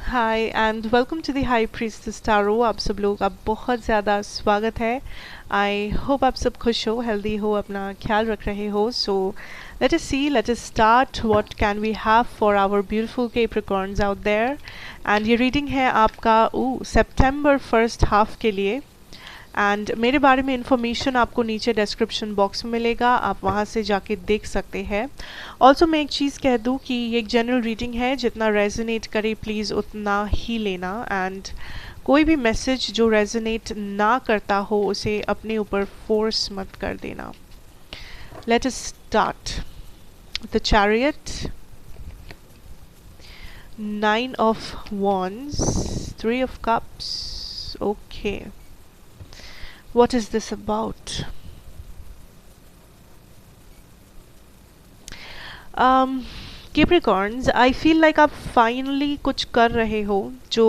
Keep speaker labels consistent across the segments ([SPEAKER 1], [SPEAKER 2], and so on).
[SPEAKER 1] Hi and welcome to the high priestess tarot. आप सब लोग का बहुत ज़्यादा स्वागत है। आई होप आप सब खुश हो, हेल्दी हो, अपना ख्याल रख रहे हो। So let us start what can we have for our beautiful Capricorns out there. And ये रीडिंग है आपका सितंबर फर्स्ट हाफ के लिए। एंड मेरे बारे में इन्फॉर्मेशन आपको नीचे डिस्क्रिप्शन बॉक्स में मिलेगा, आप वहाँ से जाके देख सकते हैं। ऑल्सो मैं एक चीज़ कह दूँ कि ये एक जनरल रीडिंग है, जितना रेजोनेट करे प्लीज़ उतना ही लेना। एंड कोई भी मैसेज जो रेजोनेट ना करता हो उसे अपने ऊपर फोर्स मत कर देना। Late us start. The chariot, 9 of wands, 3 of cups. Okay. What is this about? Capricorns, I feel like आप फाइनली कुछ कर रहे हो जो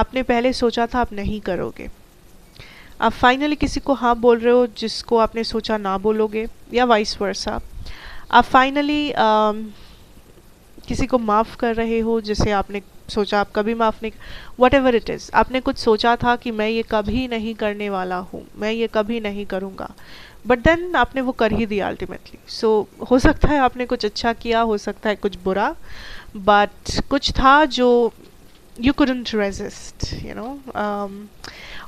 [SPEAKER 1] आपने पहले सोचा था आप नहीं करोगे। आप फाइनली किसी को हाँ बोल रहे हो जिसको आपने सोचा ना बोलोगे, या वाइस वर्सा। आप फाइनली किसी को माफ़ कर रहे हो जिसे आपने सोचा आप कभी माफ़ नहीं। वट एवर इट इज़, आपने कुछ सोचा था कि मैं ये कभी नहीं करने वाला हूँ, मैं ये कभी नहीं करूँगा, बट देन आपने वो कर ही दिया अल्टीमेटली। सो हो सकता है आपने कुछ अच्छा किया, हो सकता है कुछ बुरा, बट कुछ था जो you couldn't resist, you know.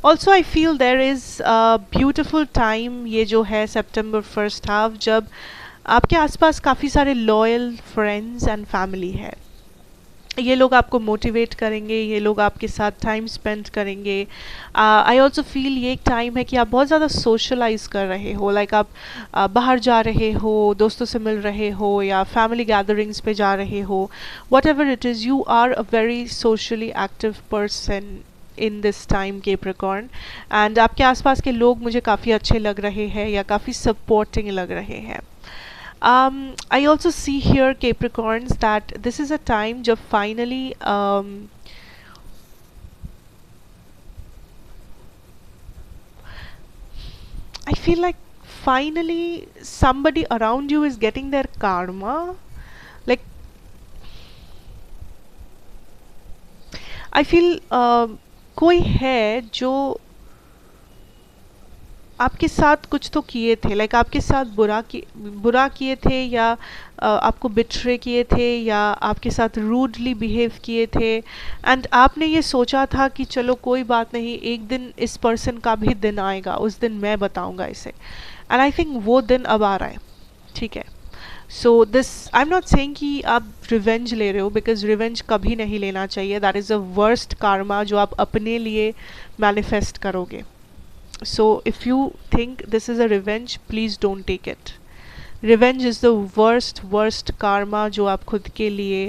[SPEAKER 1] Also I feel there is a beautiful time, ये जो है September first half, जब आपके आसपास काफ़ी सारे लॉयल फ्रेंड्स एंड फैमिली है। ये लोग आपको मोटिवेट करेंगे, ये लोग आपके साथ टाइम स्पेंड करेंगे। आई ऑल्सो फील ये एक टाइम है कि आप बहुत ज़्यादा सोशलाइज कर रहे हो, लाइक आप बाहर जा रहे हो, दोस्तों से मिल रहे हो, या फैमिली गैदरिंग्स पे जा रहे हो। Whatever it is, you are a very socially active person in this time Capricorn. And आपके आसपास के लोग मुझे काफ़ी अच्छे लग रहे हैं या काफ़ी सपोर्टिंग लग रहे हैं। I also see here Capricorns that this is a time जब finally I feel like finally somebody around you is getting their karma. Like I feel कोई है जो आपके साथ कुछ तो किए थे, लाइक आपके साथ बुरा किए थे, या आपको बिट्रे किए थे, या आपके साथ रूडली बिहेव किए थे। एंड आपने ये सोचा था कि चलो कोई बात नहीं, एक दिन इस पर्सन का भी दिन आएगा, उस दिन मैं बताऊंगा इसे। एंड आई थिंक वो दिन अब आ रहा है, ठीक है। So this, I am not saying कि आप रिवेंज ले रहे हो, बिकॉज रिवेंज कभी नहीं लेना चाहिए। That is a worst Karma जो आप अपने लिए मैनिफेस्ट करोगे। So if you think this is a revenge, please don't take it. Revenge is the worst karma जो आप खुद के लिए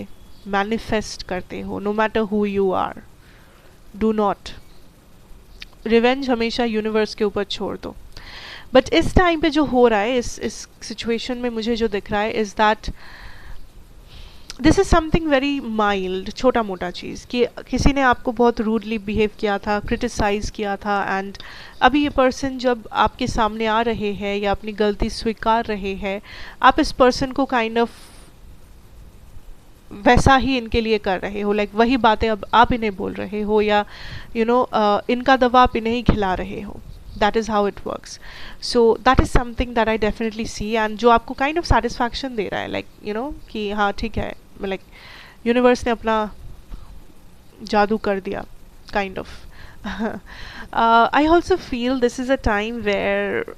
[SPEAKER 1] manifest करते हो, no matter who you are. Do not. Revenge हमेशा यूनिवर्स के ऊपर छोड़ दो। बट इस टाइम पे जो हो रहा है, इस सिचुएशन में मुझे जो दिख रहा है is that this is something very mild, छोटा मोटा चीज़, कि किसी ने आपको बहुत रूडली बिहेव किया था, क्रिटिसाइज़ किया था, एंड अभी ये पर्सन जब आपके सामने आ रहे हैं या अपनी गलती स्वीकार रहे हैं, आप इस पर्सन को काइंड ऑफ वैसा ही इनके लिए कर रहे हो, लाइक वही बातें अब आप इन्हें बोल रहे हो, या इनका दवा आप इन्हें ही खिला रहे हो। That is how it works. So that is something that I definitely see, and जो आपको काइंड ऑफ सेटिस्फैक्शन दे रहा है, लाइक कि हाँ ठीक है, लाइक यूनिवर्स ने अपना जादू कर दिया, kind of. I also feel this is a time where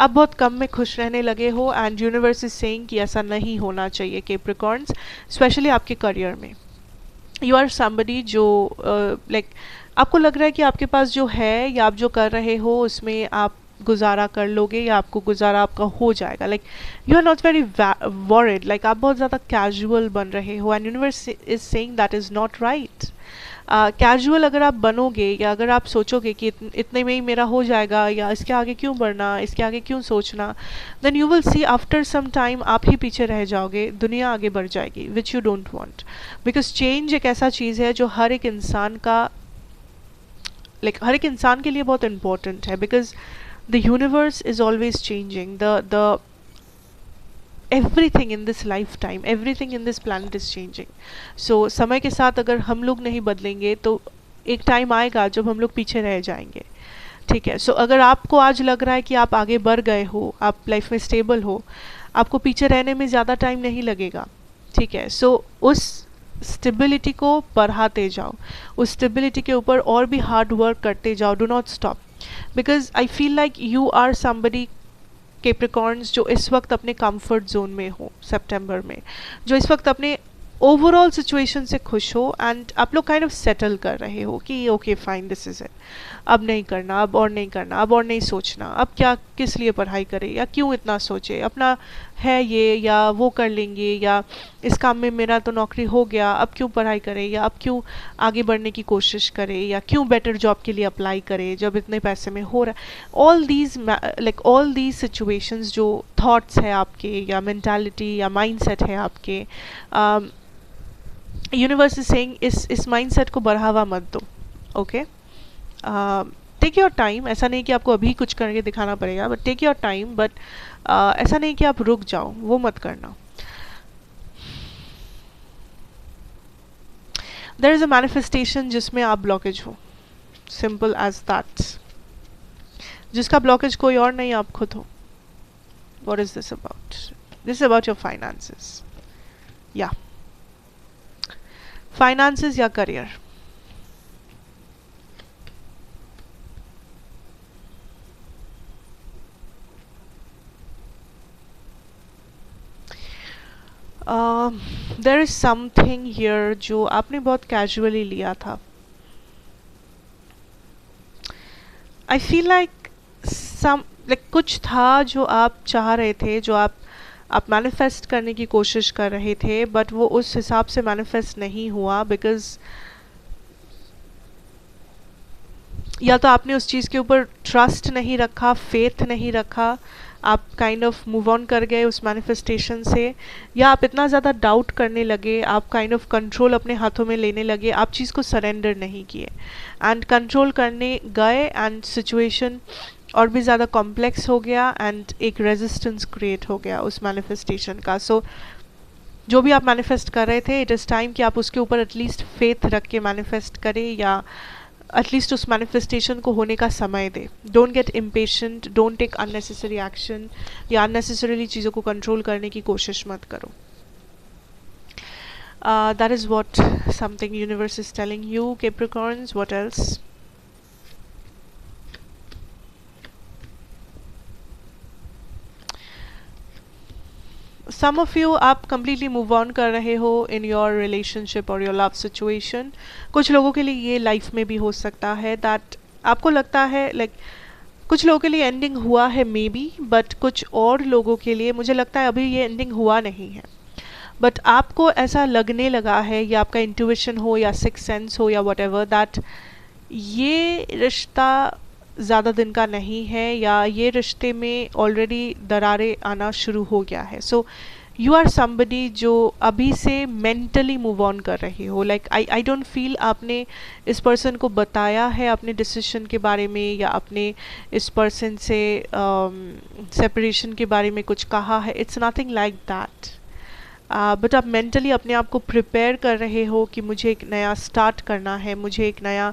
[SPEAKER 1] आप बहुत कम में खुश रहने लगे हो, एंड यूनिवर्स इज सेइंग कि ऐसा नहीं होना चाहिए कैप्रिकॉर्न्स, स्पेशली आपके करियर में। यू आर समबडी जो लाइक आपको लग रहा है कि आपके पास जो है या आप जो कर रहे हो उसमें आप गुजारा कर लोगे, या आपको गुजारा आपका हो जाएगा। Like you are not very worried, like आप बहुत ज़्यादा कैजुअल बन रहे हो, and universe is saying that is not right. Casual अगर आप बनोगे, या अगर आप सोचोगे कि इतने में ही मेरा हो जाएगा, या इसके आगे क्यों बढ़ना, इसके आगे क्यों सोचना, then you will see after some time आप ही पीछे रह जाओगे, दुनिया आगे बढ़ जाएगी, which you don't want. Because change एक ऐसा चीज़ है जो हर एक इंसान का, हर एक इंसान के लिए बहुत इम्पोर्टेंट है, because the universe is always changing, the everything in this life time, everything in this planet is changing. So समय के साथ अगर हम लोग नहीं बदलेंगे तो एक टाइम आएगा जब हम लोग पीछे रह जाएंगे. ठीक है. सो अगर आपको आज लग रहा है कि आप आगे बढ़ गए हो, आप लाइफ में स्टेबल हो, आपको पीछे रहने में ज़्यादा टाइम नहीं लगेगा. ठीक है. सो उस स्टेबिलिटी को बढ़ाते जाओ, उस स्टेबिलिटी के ऊपर और भी हार्ड वर्क करते जाओ. Do not stop, because I feel like you are somebody Capricorns जो इस वक्त अपने कंफर्ट जोन में हो सितंबर में, जो इस वक्त अपने ओवरऑल सिचुएशन से खुश हो, एंड आप लोग काइंड ऑफ सेटल कर रहे हो कि okay fine this is it, अब नहीं करना, अब और नहीं करना, अब और नहीं सोचना, अब क्या किस लिए पढ़ाई करे या क्यों इतना सोचे, अपना है ये या वो कर लेंगे, या इस काम में मेरा तो नौकरी हो गया, अब क्यों पढ़ाई करे, या अब क्यों आगे बढ़ने की कोशिश करे, या क्यों बेटर जॉब के लिए अप्लाई करे जब इतने पैसे में हो रहा है. ऑल दीज सिचुएशंस जो थॉट्स है आपके, या मेंटालिटी या माइंडसेट है आपके, यूनिवर्स इज सेइंग इस माइंडसेट को बढ़ावा मत दो. ओके. Take your time. ऐसा नहीं कि आपको अभी कुछ करके दिखाना पड़ेगा, but take your time. But ऐसा नहीं कि आप रुक जाओ, वो मत करना. देयर इज अ मैनिफेस्टेशन जिसमें आप ब्लॉकेज हो, सिंपल एज दैट. जिसका ब्लॉकेज कोई और नहीं, आप खुद हो. What is this about? This is about your finances. या फाइनेंसेस या career. There is something here जो आपने बहुत कैजुअली लिया था. आई फील लाइक कुछ था जो आप चाह रहे थे, जो आप मैनिफेस्ट करने की कोशिश कर रहे थे, बट वो उस हिसाब से मैनिफेस्ट नहीं हुआ, बिकॉज या तो आपने उस चीज़ के ऊपर ट्रस्ट नहीं रखा, फेथ नहीं रखा, आप काइंड ऑफ मूव ऑन कर गए उस मैनिफेस्टेशन से, या आप इतना ज़्यादा डाउट करने लगे, आप काइंड ऑफ कंट्रोल अपने हाथों में लेने लगे, आप चीज़ को सरेंडर नहीं किए, एंड कंट्रोल करने गए, एंड सिचुएशन और भी ज़्यादा कॉम्प्लेक्स हो गया, एंड एक रेजिस्टेंस क्रिएट हो गया उस मैनिफेस्टेशन का. सो जो भी आप मैनिफेस्ट कर रहे थे, इट इज़ टाइम कि आप उसके ऊपर एटलीस्ट फेथ रख के मैनिफेस्ट करें, या एटलीस्ट उस मैनिफेस्टेशन को होने का समय दे. Don't get impatient, don't take unnecessary action, या अननेसेसरीली चीज़ों को कंट्रोल करने की कोशिश मत करो. That is what something universe is telling you, Capricorns. What else? Some of you आप कम्प्लीटली मूव ऑन कर रहे हो इन योर रिलेशनशिप और योर लव सिचुएशन. कुछ लोगों के लिए ये लाइफ में भी हो सकता है दैट आपको लगता है लाइक कुछ लोगों के लिए एंडिंग हुआ है मे बी, बट कुछ और लोगों के लिए मुझे लगता है अभी ये एंडिंग हुआ नहीं है, बट आपको ऐसा लगने लगा है, या आपका इंट्यूशन हो या सिक्स सेंस हो या वट एवर, दैट ये रिश्ता ज़्यादा दिन का नहीं है, या ये रिश्ते में ऑलरेडी दरारें आना शुरू हो गया है. सो यू आर समबडी जो अभी से मेंटली मूव ऑन कर रहे हो. लाइक आई डोंट फील आपने इस पर्सन को बताया है अपने डिसीजन के बारे में, या अपने इस पर्सन से सेपरेशन के बारे में कुछ कहा है. It's nothing like that. But आप मेंटली अपने आप को प्रिपेयर कर रहे हो कि मुझे एक नया स्टार्ट करना है, मुझे एक नया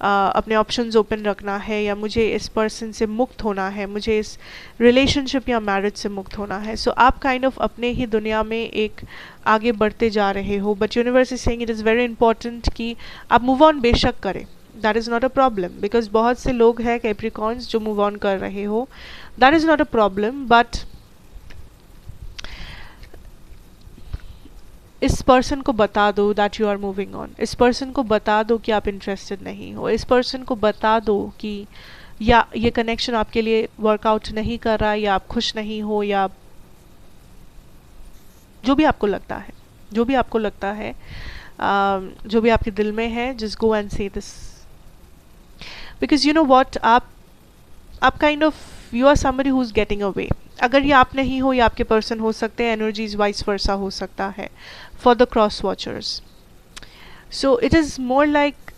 [SPEAKER 1] अपने ऑप्शंस ओपन रखना है, या मुझे इस पर्सन से मुक्त होना है, मुझे इस रिलेशनशिप या मैरिज से मुक्त होना है. सो आप काइंड ऑफ अपने ही दुनिया में एक आगे बढ़ते जा रहे हो, but universe is saying it is very important कि आप मूव ऑन बेशक करें. That is not a problem, because बहुत से लोग हैं कैप्रिकॉर्न्स जो मूव ऑन कर रहे हो. That is not a problem, but इस पर्सन को बता दो that you are moving on. इस पर्सन को बता दो कि आप इंटरेस्टेड नहीं हो. इस पर्सन को बता दो कि या ये कनेक्शन आपके लिए वर्कआउट नहीं कर रहा, या आप खुश नहीं हो, या जो भी आपको लगता है, जो भी आपको लगता है, जो भी आपके दिल में है, just go and say this. Because you know what, आप kind of you are somebody who is getting away. अगर ये आप नहीं हो, या आपके पर्सन हो सकते हैं, एनर्जीज वाइस वर्सा हो सकता है for the cross watchers. So it is more like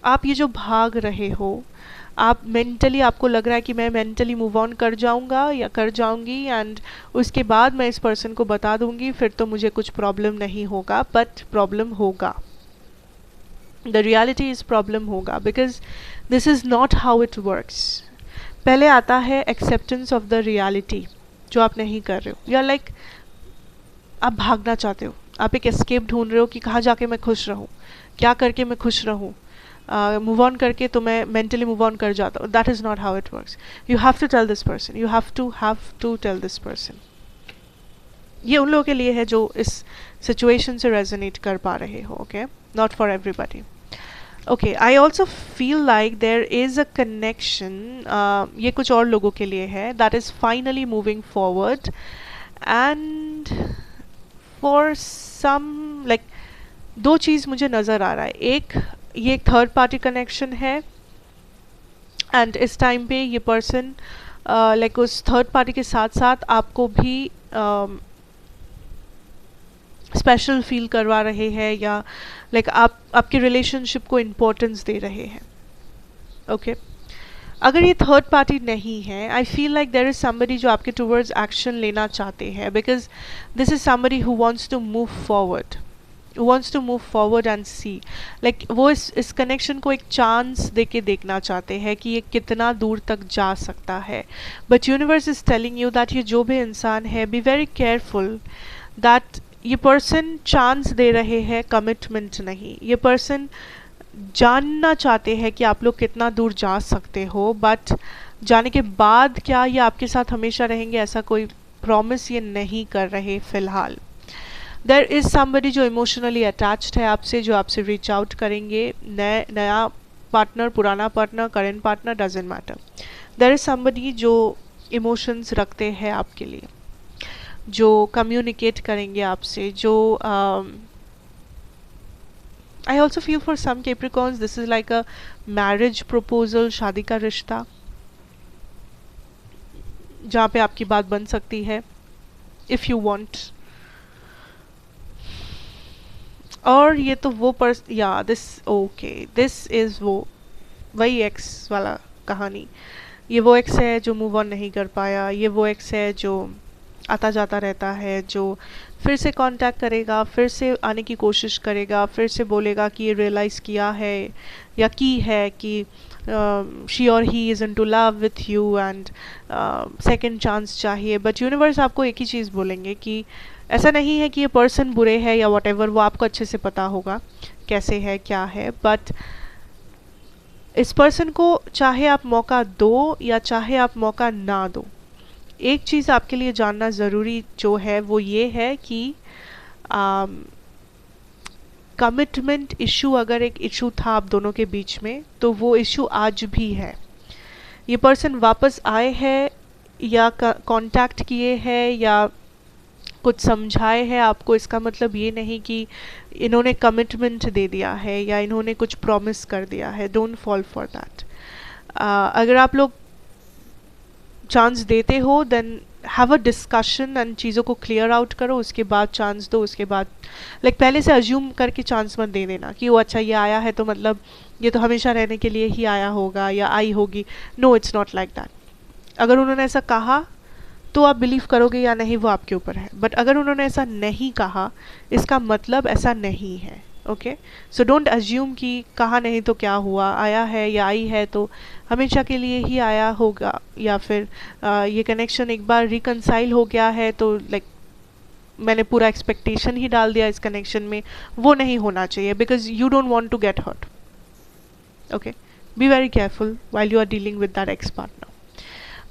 [SPEAKER 1] आप ये जो भाग रहे हो, आप मेंटली, आपको लग रहा है कि मैं मेंटली मूव ऑन कर जाऊंगा या कर जाऊंगी एंड उसके बाद मैं इस पर्सन को बता दूंगी, फिर तो मुझे कुछ प्रॉब्लम नहीं होगा, बट प्रॉब्लम होगा। द रियलिटी इज प्रॉब्लम होगा, because this is not how it works. पहले आता है एक्सेप्टेंस ऑफ द रियलिटी जो आप नहीं कर रहे हो, या लाइक आप भागना चाहते हो, आप एक एस्केप ढूंढ रहे हो कि कहाँ जाके मैं खुश रहूँ, क्या करके मैं खुश रहूँ, मूव ऑन करके तो मैं मेंटली मूव ऑन कर जाता हूँ। That is not how it works. You have to tell this person, you have to tell this person. ये उन लोगों के लिए है जो इस सिचुएशन से रेजोनेट कर पा रहे हो, okay, not for everybody. Okay, I also feel like there is a connection, ये कुछ और लोगों के लिए है, that is finally moving forward and for some like दो चीज़ मुझे नज़र आ रहा है। एक, ये एक थर्ड पार्टी कनेक्शन है एंड इस टाइम पे ये पर्सन लाइक उस थर्ड पार्टी के साथ साथ आपको भी स्पेशल फील करवा रहे हैं, या लाइक आपके रिलेशनशिप को इम्पोर्टेंस दे रहे हैं, ओके। अगर ये थर्ड पार्टी नहीं है, I feel like there is somebody जो आपके टूवर्ड्स एक्शन लेना चाहते हैं, because this is somebody who wants to move forward, wants to move forward and see, like वो इस कनेक्शन को एक चांस देके देखना चाहते हैं कि ये कितना दूर तक जा सकता है। But universe is telling you that ये जो भी इंसान है, बी वेरी केयरफुल दैट ये पर्सन चांस दे रहे हैं, कमिटमेंट नहीं। ये पर्सन जानना चाहते हैं कि आप लोग कितना दूर जा सकते हो, बट जाने के बाद क्या ये आपके साथ हमेशा रहेंगे ऐसा कोई प्रॉमिस ये नहीं कर रहे फिलहाल। देयर इज़ समबडी जो इमोशनली अटैच्ड है आपसे, जो आपसे रीच आउट करेंगे, नया पार्टनर, पुराना partner, current partner, doesn't matter. There is somebody जो इमोशंस रखते हैं आपके लिए, जो कम्युनिकेट करेंगे आपसे, जो I also feel for some Capricorns this is like a marriage proposal, शादी का रिश्ता जहाँ पे आपकी बात बन सकती है इफ़ यू वांट। और ये तो वो या दिस इज वो वही एक्स वाला कहानी। ये वो एक्स है जो मूव ऑन नहीं कर पाया, ये वो एक्स है जो आता जाता रहता है, जो फिर से कांटेक्ट करेगा, फिर से आने की कोशिश करेगा, फिर से बोलेगा कि ये रियलाइज़ किया है या की है कि शी और he is into love with you and second chance चाहिए। बट यूनिवर्स आपको एक ही चीज़ बोलेंगे कि ऐसा नहीं है कि ये पर्सन बुरे है या वॉटेवर, वो आपको अच्छे से पता होगा कैसे है क्या है, बट इस पर्सन को चाहे आप मौका दो या चाहे आप मौका ना दो, एक चीज़ आपके लिए जानना ज़रूरी जो है वो ये है कि कमिटमेंट इशू अगर एक इशू था आप दोनों के बीच में, तो वो इशू आज भी है। ये पर्सन वापस आए हैं या कांटेक्ट किए हैं या कुछ समझाए हैं आपको, इसका मतलब ये नहीं कि इन्होंने कमिटमेंट दे दिया है या इन्होंने कुछ प्रॉमिस कर दिया है। Don't fall for that. अगर आप लोग चांस देते हो then have a discussion and चीज़ों को क्लियर आउट करो, उसके बाद चांस दो। उसके बाद लाइक पहले से अज्यूम करके चांस मत दे देना कि वो अच्छा ये आया है तो मतलब ये तो हमेशा रहने के लिए ही आया होगा या आई होगी। No, it's not like that. अगर उन्होंने ऐसा कहा तो आप बिलीव करोगे या नहीं वो आपके ऊपर है, बट अगर उन्होंने ऐसा नहीं कहा इसका मतलब ऐसा नहीं है। ओके, सो डोंट अज्यूम कि कहा नहीं तो क्या हुआ, आया है या आई है तो हमेशा के लिए ही आया होगा, या फिर ये कनेक्शन एक बार रिकनसाइल हो गया है तो लाइक मैंने पूरा एक्सपेक्टेशन ही डाल दिया इस कनेक्शन में। वो नहीं होना चाहिए because you don't want to get hurt. Okay, be very careful while you are dealing with that ex partner.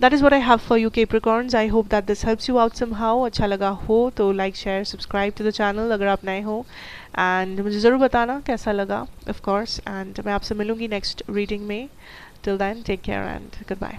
[SPEAKER 1] That is what I have for you Capricorns. I hope that this helps you out somehow. अच्छा लगा हो तो like, share, subscribe to the channel अगर आप नए हो, and मुझे ज़रूर बताना कैसा लगा of course, and मैं आपसे मिलूँगी next reading में. Till then, take care and goodbye.